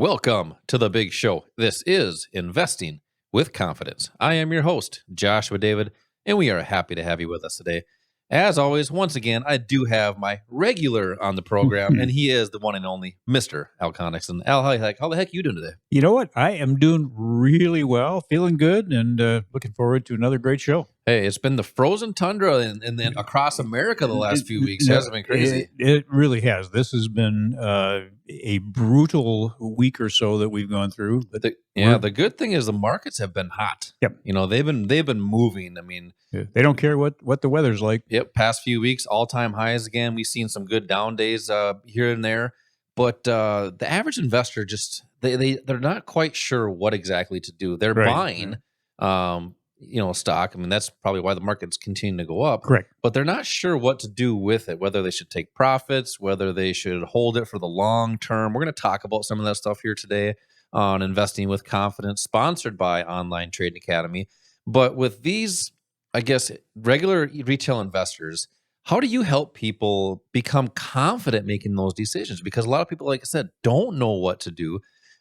Welcome to the big show. This is Investing with Confidence. I am your host, Joshua David, and we are happy to have you with us today. As always, once again, I do have my regular on the program, and he is the one and only Mr. Al Connickson. Al, how the heck are you doing today? You know what? I am doing really well, feeling good, and looking forward to another great show. Hey, it's been the frozen tundra and then across America the last few weeks. It hasn't been crazy. It really has. This has been a brutal week or so that we've gone through. But the good thing is the markets have been hot. Yep. You know, they've been moving. I mean, they don't care what the weather's like. Yep. Past few weeks, all-time highs again. We've seen some good down days here and there. But the average investor they're not quite sure what exactly to do. They're buying stock. I mean, that's probably why the market's continuing to go up. Correct. But they're not sure what to do with it, whether they should take profits, whether they should hold it for the long term. We're going to talk about some of that stuff here today on Investing with Confidence, sponsored by Online Trading Academy. But with these, I guess, regular retail investors, how do you help people become confident making those decisions? Because a lot of people, like I said, don't know what to do,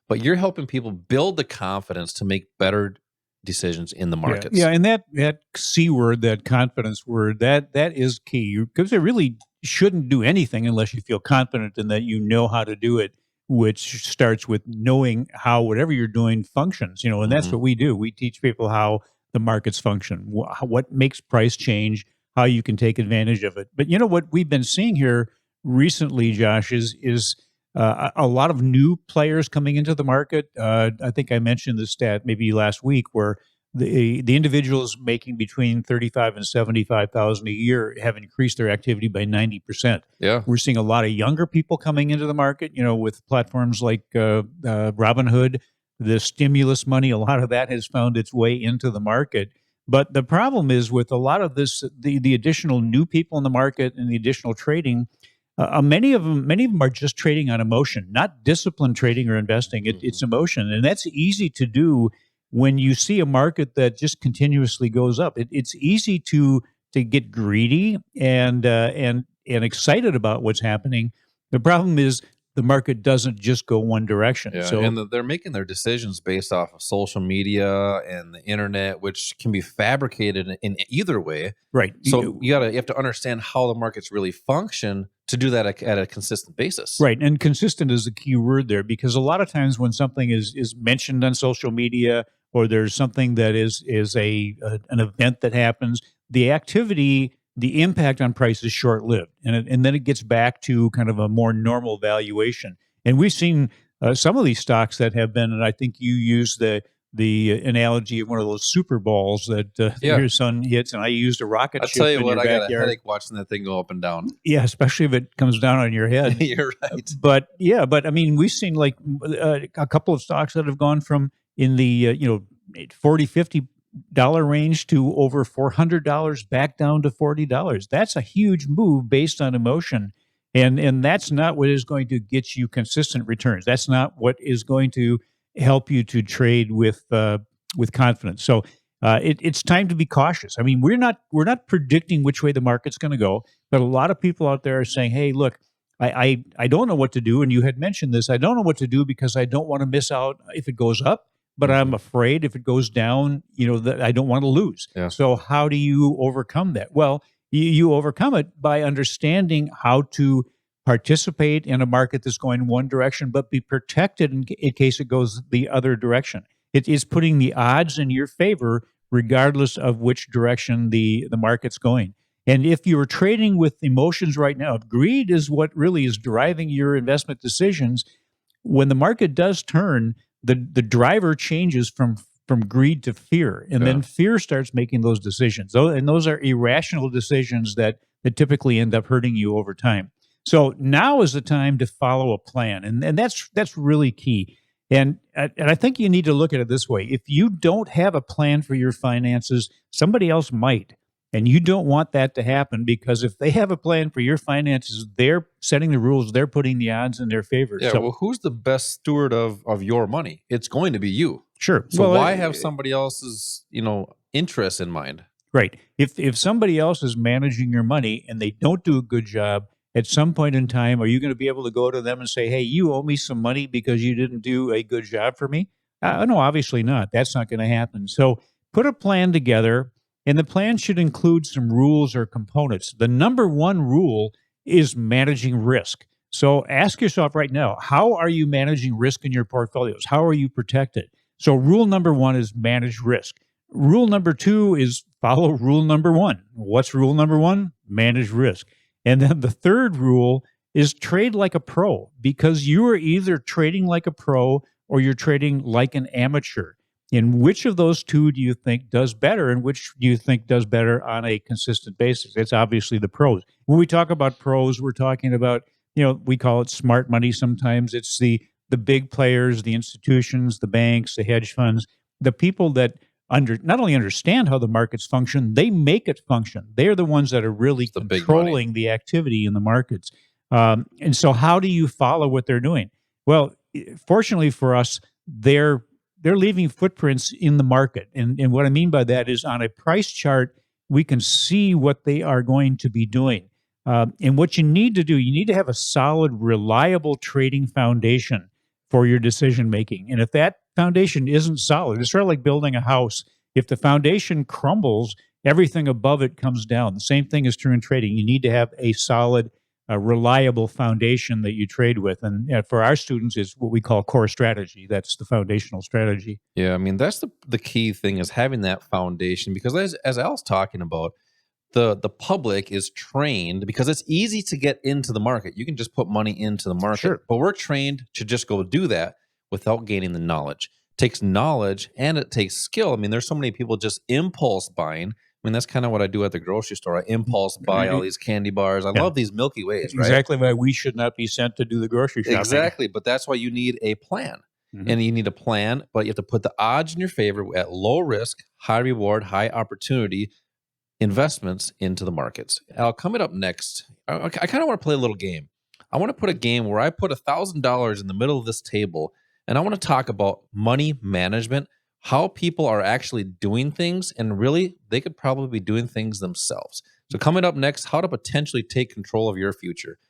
but you're helping people build the confidence to make better decisions in the markets. Yeah, and that C word, that confidence word, that is key, because it really shouldn't do anything unless you feel confident in that you know how to do it, which starts with knowing how whatever you're doing functions. And that's what we do. We teach people how the markets function, what makes price change, how you can take advantage of it. But you know what we've been seeing here recently, Josh, is a lot of new players coming into the market. I think I mentioned the stat maybe last week where the individuals making between $35,000 and $75,000 a year have increased their activity by 90%. Yeah, we're seeing a lot of younger people coming into the market. With platforms like Robinhood, the stimulus money, a lot of that has found its way into the market. But the problem is with a lot of this, the additional new people in the market and the additional trading. Many of them are just trading on emotion, not disciplined trading or investing. It's emotion, and that's easy to do when you see a market that just continuously goes up. It's easy to get greedy and excited about what's happening. The problem is the market doesn't just go one direction. Yeah, and they're making their decisions based off of social media and the internet, which can be fabricated in either way. Right. So you have to understand how the markets really function to do that at a consistent basis. Right. And consistent is the key word there, because a lot of times when something is mentioned on social media, or there's something that is an event that happens, the activity, the impact on price is short-lived, and then it gets back to kind of a more normal valuation. And we've seen some of these stocks that have been, and I think you used the analogy of one of those Super Balls that your son hits, and I used a rocket ship. I'll tell you what, I backyard. got a headache watching that thing go up and down. Yeah, especially if it comes down on your head. You're right. But I mean, we've seen like a couple of stocks that have gone from in the $40-50 range to over $400 back down to $40. That's a huge move based on emotion, and that's not what is going to get you consistent returns. That's not what is going to help you to trade with confidence. So it's time to be cautious. I mean, we're not predicting which way the market's going to go, but a lot of people out there are saying, "Hey, look, I don't know what to do." And you had mentioned this. I don't know what to do because I don't want to miss out if it goes up. But I'm afraid if it goes down, that I don't want to lose. Yeah. So how do you overcome that? Well, you overcome it by understanding how to participate in a market that's going one direction, but be protected in case it goes the other direction. It is putting the odds in your favor regardless of which direction the market's going. And if you're trading with emotions right now, if greed is what really is driving your investment decisions, when the market does turn, the driver changes from greed to fear, and then fear starts making those decisions. And those are irrational decisions that typically end up hurting you over time. So now is the time to follow a plan, and that's really key. And I think you need to look at it this way: if you don't have a plan for your finances, somebody else might. And you don't want that to happen, because if they have a plan for your finances, they're setting the rules, they're putting the odds in their favor. Yeah, well, who's the best steward of your money? It's going to be you. Sure. So why have somebody else's, interest in mind? Right. If somebody else is managing your money and they don't do a good job, at some point in time, are you going to be able to go to them and say, hey, you owe me some money because you didn't do a good job for me? No, obviously not. That's not going to happen. So put a plan together, and the plan should include some rules or components. The number one rule is managing risk. So ask yourself right now, how are you managing risk in your portfolios? How are you protected? So rule number one is manage risk. Rule number two is follow rule number one. What's rule number one? Manage risk. And then the third rule is trade like a pro, because you are either trading like a pro or you're trading like an amateur. And which of those two do you think does better, and which do you think does better on a consistent basis? It's obviously the pros. When we talk about pros, we're talking about, we call it smart money sometimes. It's the big players, the institutions, the banks, the hedge funds, the people that not only understand how the markets function, they make it function. They're the ones that are really controlling the activity in the markets. And so how do you follow what they're doing? Well, fortunately for us, they're leaving footprints in the market. And what I mean by that is, on a price chart, we can see what they are going to be doing. And what you need to do, you need to have a solid, reliable trading foundation for your decision making. And if that foundation isn't solid, it's sort of like building a house. If the foundation crumbles, everything above it comes down. The same thing is true in trading. You need to have a solid, reliable foundation that you trade with. And for our students, it's what we call core strategy. That's the foundational strategy. Yeah, I mean, that's the key thing, is having that foundation, because as Al's talking about, the public is trained, because it's easy to get into the market. You can just put money into the market. Sure. But we're trained to just go do that without gaining the knowledge. It takes knowledge and it takes skill. I mean, there's so many people just impulse buying. I mean, that's kind of what I do at the grocery store. I impulse buy all these candy bars. I love these Milky Ways, right? Exactly why we should not be sent to do the grocery shopping. Exactly. But that's why you need a plan. And you need a plan, but you have to put the odds in your favor at low risk, high reward, high opportunity investments into the markets. Al, coming up next, I kind of want to play a little game. I want to put a game where I put $1,000 in the middle of this table, and I want to talk about money management, how people are actually doing things, and really, they could probably be doing things themselves. So coming up next, how to potentially take control of your future.